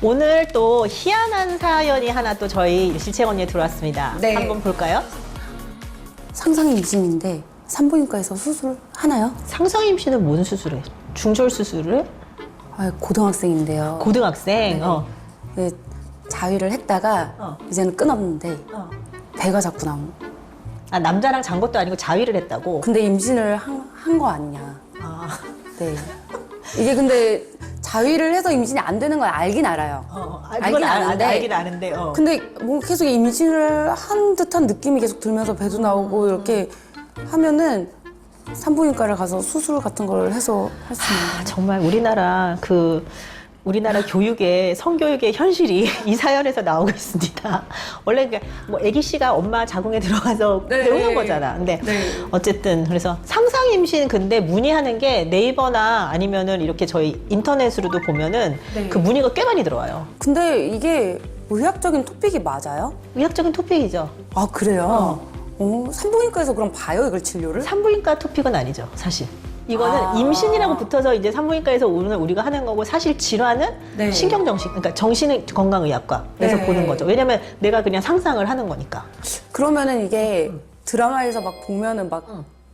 오늘 또 희한한 사연이 하나 또 저희 실채 언니에 들어왔습니다. 네. 한번 볼까요? 상상 임신인데 산부인과에서 수술 하나요? 상상 임신은 뭔 수술을 해? 중절 수술을 해? 아, 고등학생인데요. 고등학생? 네. 네, 자위를 했다가 이제는 끊었는데 배가 자꾸 나온. 아, 남자랑 잔 것도 아니고 자위를 했다고? 근데 임신을 한 거 아니냐. 아, 네. 이게 근데 자위를 해서 임신이 안 되는 건 알긴 알아요. 그건 알긴 아는데. 근데 뭐 계속 임신을 한 듯한 느낌이 계속 들면서 배도 나오고 이렇게 하면은 산부인과를 가서 수술 같은 걸 해서 할 수 있는 거예요. 정말 우리나라 교육의 성교육의 현실이 이 사연에서 나오고 있습니다. 원래 뭐 아기 씨가 엄마 자궁에 들어가서 네. 배우는 거잖아. 근데 네. 어쨌든 그래서 상상 임신 근데 문의하는 게 네이버나 아니면은 이렇게 저희 인터넷으로도 보면은 네. 그 문의가 꽤 많이 들어와요. 근데 이게 의학적인 토픽이 맞아요? 의학적인 토픽이죠. 아, 그래요? 산부인과에서 그럼 봐요, 이걸 치료를? 산부인과 토픽은 아니죠, 사실. 이거는 아. 임신이라고 붙어서 이제 산부인과에서 오늘 우리가 하는 거고 사실 질환은 네. 신경정신, 그러니까 정신건강의학과에서 네. 보는 거죠. 왜냐면 내가 그냥 상상을 하는 거니까. 그러면은 이게 드라마에서 막 보면은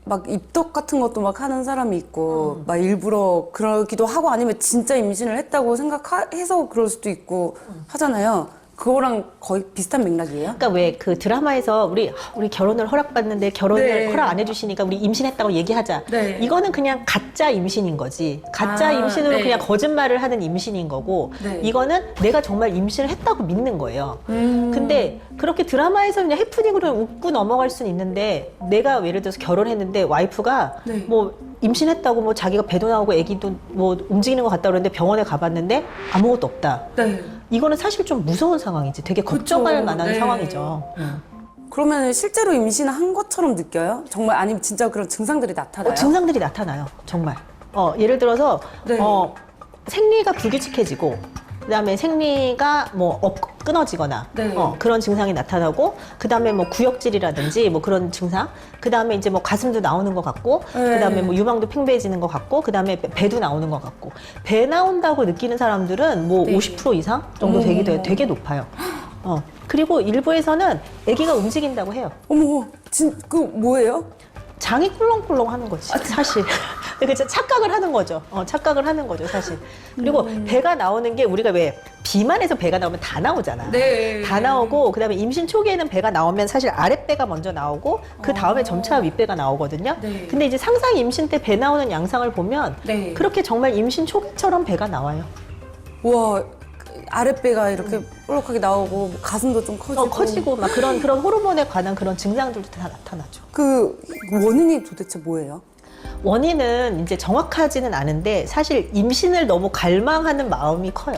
막 입덕 같은 것도 막 하는 사람이 있고 막 일부러 그러기도 하고 아니면 진짜 임신을 했다고 생각해서 그럴 수도 있고 하잖아요. 그거랑 거의 비슷한 맥락이에요? 그러니까 왜 그 드라마에서 우리 결혼을 허락받는데 결혼을 네. 허락 안 해주시니까 우리 임신했다고 얘기하자. 네. 이거는 그냥 가짜 임신인 거지. 가짜 아, 임신으로 네. 그냥 거짓말을 하는 임신인 거고 네. 이거는 내가 정말 임신을 했다고 믿는 거예요. 근데 그렇게 드라마에서 그냥 해프닝으로 웃고 넘어갈 수는 있는데 내가 예를 들어서 결혼했는데 와이프가 네. 뭐 임신했다고 뭐 자기가 배도 나오고 아기도 뭐 움직이는 것 같다 그러는데 병원에 가봤는데 아무것도 없다. 네. 이거는 사실 좀 무서운 상황이지. 되게 걱정할 그쵸. 만한 네. 상황이죠. 그러면 실제로 임신을 한 것처럼 느껴요? 정말 아니면 진짜 그런 증상들이 나타나요? 증상들이 나타나요. 정말. 예를 들어서 네. 생리가 불규칙해지고 그다음에 생리가 뭐 끊어지거나 네. 그런 증상이 나타나고 그다음에 뭐 구역질이라든지 뭐 그런 증상 그다음에 이제 뭐 가슴도 나오는 것 같고 네. 그다음에 뭐 유방도 팽배해지는 것 같고 그다음에 배도 나오는 것 같고 배 나온다고 느끼는 사람들은 뭐 네. 50% 이상 정도 되기도 해요. 되게 높아요. 그리고 일부에서는 아기가 움직인다고 해요. 어머, 그 뭐예요? 장이 꿀렁꿀렁 하는 거지, 사실. 그래서 착각을 하는 거죠. 착각을 하는 거죠, 사실. 그리고 배가 나오는 게 우리가 왜 비만해서 배가 나오면 다 나오잖아. 네. 다 나오고, 그 다음에 임신 초기에는 배가 나오면 사실 아랫배가 먼저 나오고, 그 다음에 점차 윗배가 나오거든요. 네. 근데 이제 상상 임신 때 배 나오는 양상을 보면, 네. 그렇게 정말 임신 초기처럼 배가 나와요. 우와, 아랫배가 이렇게 볼록하게 나오고 뭐 가슴도 좀 커지고. 커지고, 막 그런 호르몬에 관한 그런 증상들도 다 나타나죠. 그 원인이 도대체 뭐예요? 원인은 이제 정확하지는 않은데, 사실 임신을 너무 갈망하는 마음이 커요.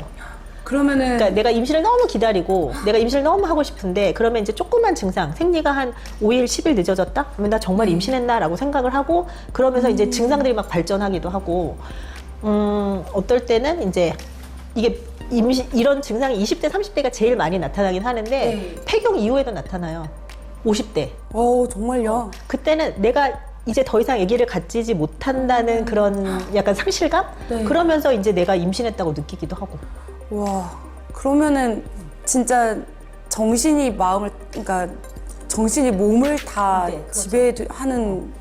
그러면은 그러니까 내가 임신을 너무 기다리고 내가 임신을 너무 하고 싶은데 그러면 이제 조그만 증상 생리가 한 5일, 10일 늦어졌다? 그러면 나 정말 임신했나? 라고 생각을 하고 그러면서 이제 증상들이 막 발전하기도 하고 어떨 때는 이제 이게 이런 증상이 20대, 30대가 제일 많이 나타나긴 하는데 네. 폐경 이후에도 나타나요. 50대. 정말요? 그때는 내가 이제 더 이상 아기를 갖지 못한다는 그런 약간 상실감? 네. 그러면서 이제 내가 임신했다고 느끼기도 하고. 와, 그러면은 진짜 그러니까 정신이 몸을 다 네, 그렇죠. 지배하는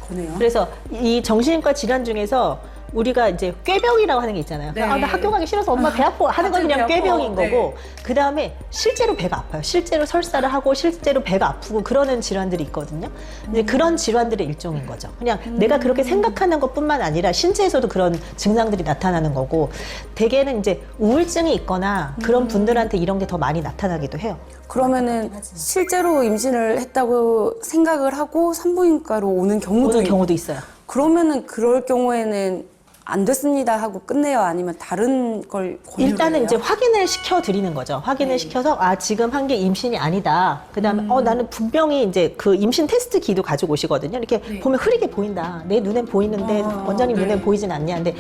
거네요. 그래서 이 정신과 질환 중에서 우리가 이제 꾀병이라고 하는 게 있잖아요. 네. 나 학교 가기 싫어서 엄마 배 아파 하는 건 갑자기 그냥 배 아파. 꾀병인 네. 거고 그 다음에 실제로 배가 아파요. 실제로 설사를 하고 실제로 배가 아프고 그러는 질환들이 있거든요. 근데 그런 질환들의 일종인 거죠. 그냥 내가 그렇게 생각하는 것뿐만 아니라 신체에서도 그런 증상들이 나타나는 거고 대개는 이제 우울증이 있거나 그런 분들한테 이런 게 더 많이 나타나기도 해요. 그러면은 실제로 임신을 했다고 생각을 하고 산부인과로 오는 경우도 오는 경우도 있어요. 그러면은 그럴 경우에는 안 됐습니다 하고 끝내요? 아니면 다른 걸 권유를 일단은 해요? 이제 확인을 시켜 드리는 거죠. 확인을 시켜서 지금 한 게 임신이 아니다. 그다음에 나는 분명히 이제 그 임신 테스트 기도 가지고 오시거든요. 이렇게 보면 흐리게 보인다. 내 눈엔 보이는데 원장님 눈엔 보이진 않냐. 근데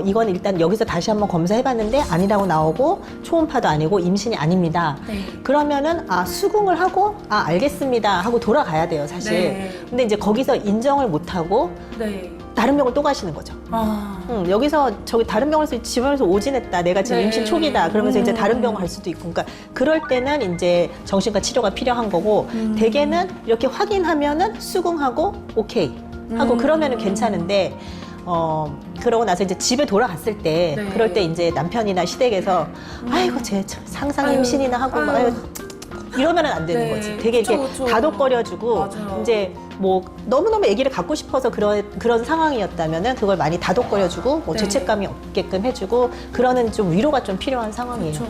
이건 일단 여기서 다시 한번 검사해 봤는데 아니라고 나오고 초음파도 아니고 임신이 아닙니다. 그러면은 수긍을 하고 알겠습니다 하고 돌아가야 돼요, 사실. 네. 근데 이제 거기서 인정을 못 하고 네. 다른 병을 또 가시는 거죠. 여기서 저기 다른 병원에서 집에서 오진했다. 내가 지금 네. 임신 초기다. 그러면서 이제 다른 병을 갈 수도 있고. 그러니까 그럴 때는 이제 정신과 치료가 필요한 거고 대개는 이렇게 확인하면은 수긍하고 오케이 하고 그러면은 괜찮은데 그러고 나서 이제 집에 돌아갔을 때 네. 그럴 때 이제 남편이나 시댁에서 아이고 쟤 상상 임신이나 하고 막 아유, 이러면은 안 되는 네. 거지. 되게 이렇게 그쵸. 다독거려주고 맞아요. 이제 뭐 너무너무 아기를 갖고 싶어서 그런 상황이었다면은 그걸 많이 다독거려주고 뭐 네. 죄책감이 없게끔 해주고 그러는 좀 위로가 좀 필요한 상황이에요.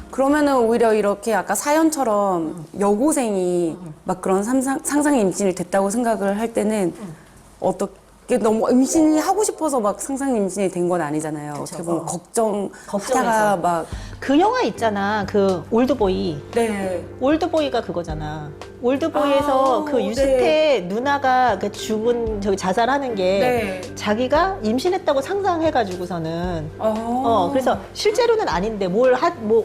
그러면은 오히려 이렇게 아까 사연처럼 여고생이 막 그런 상상 임신이 됐다고 생각을 할 때는 어떻게 너무 임신이 하고 싶어서 막 상상 임신이 된 건 아니잖아요. 어떻게 보면 걱정하다가 걱정해서. 막 그 영화 있잖아. 그 올드보이. 네. 올드보이가 그거잖아. 올드보이에서 그 유스태 누나가 그 죽은 저기 자살하는 게 네. 자기가 임신했다고 상상해가지고서는 그래서 실제로는 아닌데 뭐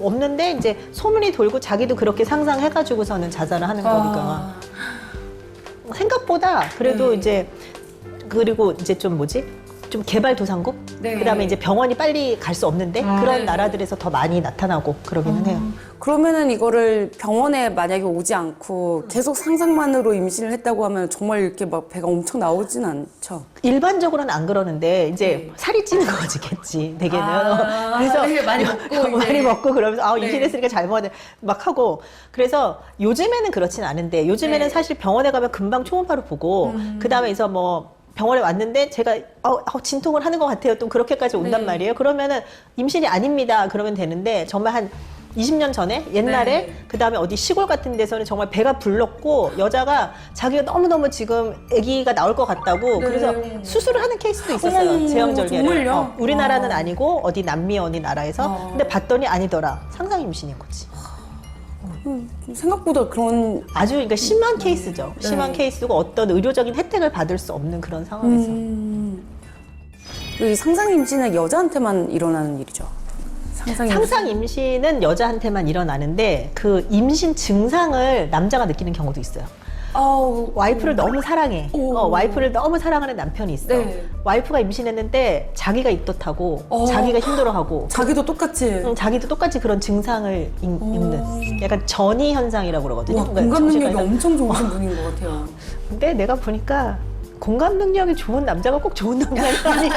없는데 이제 소문이 돌고 자기도 그렇게 상상해가지고서는 자살을 하는 거니까 생각보다 그래도 네. 이제 그리고 이제 좀 뭐지? 좀 개발도상국? 네. 그다음에 이제 병원이 빨리 갈 수 없는데 그런 네. 나라들에서 더 많이 나타나고 그러기는 해요. 그러면은 이거를 병원에 만약에 오지 않고 계속 상상만으로 임신을 했다고 하면 정말 이렇게 막 배가 엄청 나오진 않죠. 일반적으로는 안 그러는데 이제 네. 살이 찌는 거지겠지 대개는. 아, 네, 많이 먹고 이제. 많이 먹고 그러면서 네. 임신했으니까 잘 먹었네 막 하고 그래서 요즘에는 그렇진 않은데 요즘에는 네. 사실 병원에 가면 금방 초음파로 보고 그 다음에서 뭐 병원에 왔는데 제가 진통을 하는 것 같아요. 또 그렇게까지 온단 네. 말이에요. 그러면은 임신이 아닙니다. 그러면 되는데 정말 한 20년 전에 옛날에 네. 그 다음에 어디 시골 같은 데서는 정말 배가 불렀고 여자가 자기가 너무너무 지금 아기가 나올 것 같다고 네. 그래서 수술을 하는 케이스도 있었어요. 어머, 제왕절개를. 정말요? 우리나라는 와. 아니고 어디 남미 어디 나라에서 근데 봤더니 아니더라. 상상 임신인 거지. 생각보다 그런 아주 그러니까 심한 케이스죠. 네. 심한 케이스고 어떤 의료적인 혜택을 받을 수 없는 그런 상황에서. 이 상상 임신은 여자한테만 일어나는 일이죠. 상상 임신은 여자한테만 일어나는데 그 임신 증상을 남자가 느끼는 경우도 있어요. 와이프를 너무 사랑해. 와이프를 너무 사랑하는 남편이 있어. 네. 와이프가 임신했는데 자기가 입덧하고 자기가 힘들어하고 자기도 똑같이 자기도 똑같이 그런 증상을 입는 약간 전이 현상이라고 그러거든요. 와, 그러니까 공감 능력이 정신과에서. 엄청 좋으신 분인 것 같아요. 근데 내가 보니까 공감 능력이 좋은 남자가 꼭 좋은 남자가 아니야.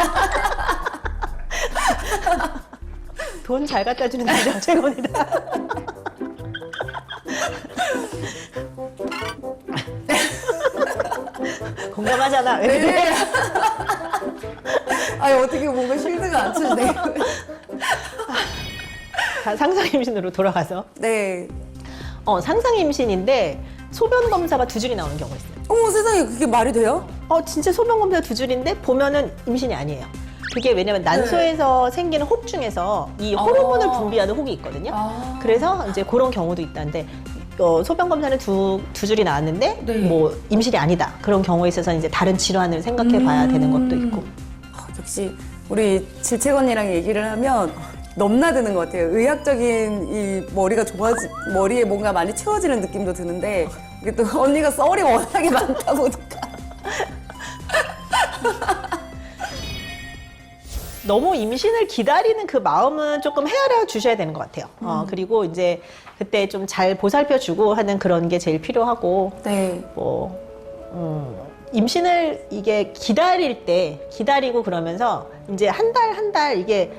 돈 잘 갖다 주는 남자 최고이다. 공감하잖아. 왜 그래? 아니 어떻게 뭔가 실드가 안 쳐지네. 상상 임신으로 돌아가서 네. 상상 임신인데 소변 검사가 2줄이 나오는 경우가 있어요. 어머 세상에 그게 말이 돼요? 진짜 소변 검사가 2줄인데 보면은 임신이 아니에요. 그게 왜냐면 난소에서 생기는 혹 중에서 이 호르몬을 분비하는 혹이 있거든요. 그래서 이제 그런 경우도 있다는데 소변 검사는 두 줄이 나왔는데 네. 뭐 임신이 아니다. 그런 경우에 있어서 이제 다른 질환을 생각해 봐야 되는 것도 있고. 역시 우리 질책 언니랑 얘기를 하면 넘나드는 것 같아요. 의학적인 이 머리에 뭔가 많이 채워지는 느낌도 드는데 이게 또 언니가 썰이 워낙에 많다 보니까. 너무 임신을 기다리는 그 마음은 조금 헤아려 주셔야 되는 것 같아요. 그리고 이제 그때 좀 잘 보살펴 주고 하는 그런 게 제일 필요하고 네. 임신을 이게 기다리고 그러면서 이제 한 달 이게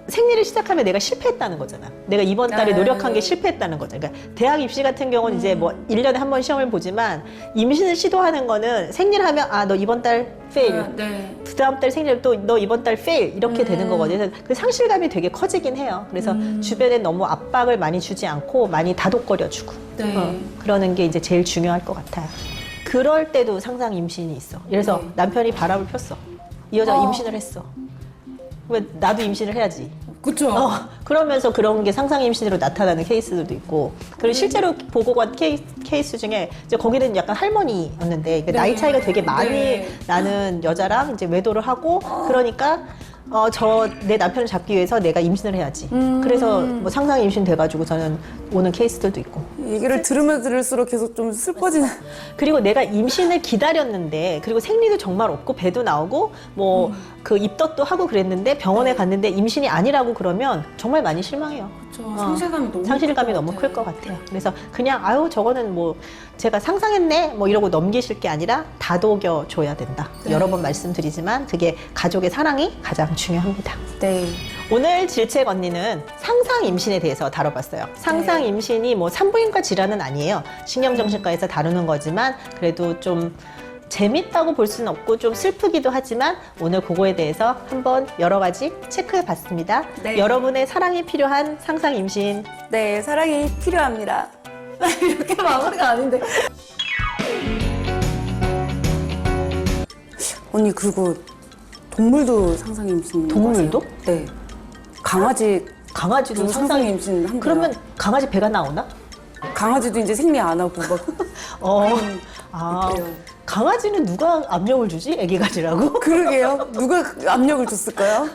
생리를 시작하면 내가 실패했다는 거잖아. 내가 이번 달에 노력한 게 실패했다는 거잖아. 그러니까 대학 입시 같은 경우는 이제 뭐 1년에 한 번 시험을 보지만 임신을 시도하는 거는 생리를 하면 너 이번 달 페일. 네. 그 다음 달 생리를 또 너 이번 달 페일 이렇게 되는 거거든요. 그래서 그 상실감이 되게 커지긴 해요. 그래서 주변에 너무 압박을 많이 주지 않고 많이 다독거려주고 네. 그러는 게 이제 제일 중요할 것 같아요. 그럴 때도 상상 임신이 있어. 그래서 네. 남편이 바람을 폈어. 이 여자가 임신을 했어. 왜 나도 임신을 해야지. 그쵸. 그러면서 그런 게 상상 임신으로 나타나는 케이스들도 있고 그리고 실제로 보고 간 케이스 중에 이제 거기는 약간 할머니였는데 나이 차이가 되게 많이 네. 나는 여자랑 이제 외도를 하고 그러니까 내 남편을 잡기 위해서 내가 임신을 해야지. 그래서 뭐 상상 임신 돼가지고 저는 오는 케이스들도 있고. 얘기를 들으면 들을수록 계속 좀 슬퍼지는. 그리고 내가 임신을 기다렸는데, 그리고 생리도 정말 없고 배도 나오고 뭐 그 입덧도 하고 그랬는데 병원에 갔는데 임신이 아니라고 그러면 정말 많이 실망해요. 상실감이 너무 클 것 같아요. 그래서 그냥 아유 저거는 뭐 제가 상상했네 뭐 이러고 넘기실 게 아니라 다독여 줘야 된다. 여러 번 말씀드리지만 그게 가족의 사랑이 가장 중요합니다. 네. 오늘 질책 언니는 상상 임신에 대해서 다뤄봤어요. 상상 임신이 뭐 산부인과 질환은 아니에요. 신경정신과에서 다루는 거지만 그래도 좀 재밌다고 볼 수는 없고 좀 슬프기도 하지만 오늘 그거에 대해서 한번 여러 가지 체크해 봤습니다. 네. 여러분의 사랑이 필요한 상상 임신. 네, 사랑이 필요합니다. 이렇게 마무리가 아닌데. 언니, 그리고 동물도 상상 임신. 동물도? 네. 강아지도 상상 임신 한대요. 그러면 강아지 배가 나오나? 강아지도 이제 생리 안 하고 막. 그래요. 강아지는 누가 압력을 주지? 애기 가지라고? 그러게요. 누가 압력을 줬을까요?